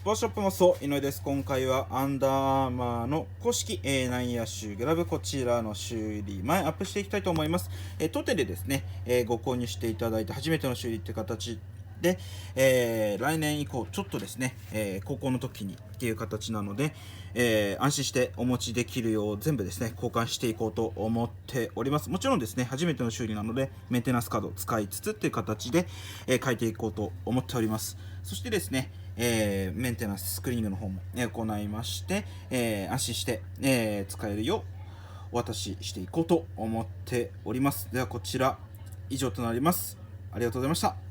スポーツショップもそう、井上です。今回はアンダーアーマーの公式、内野手グラブ、こちらの修理前アップしていきたいと思います。当店でですね、ご購入していただいて初めての修理っていう形で、来年以降ちょっとですね、高校の時にっていう形なので、安心してお持ちできるよう全部ですね交換していこうと思っております。もちろんですね初めての修理なのでメンテナンスカードを使いつつっていう形で、変えていこうと思っております。そしてですね、メンテナンススクリーニングの方も、行いまして、安心して、使えるようお渡ししていこうと思っております。ではこちら以上となります。ありがとうございました。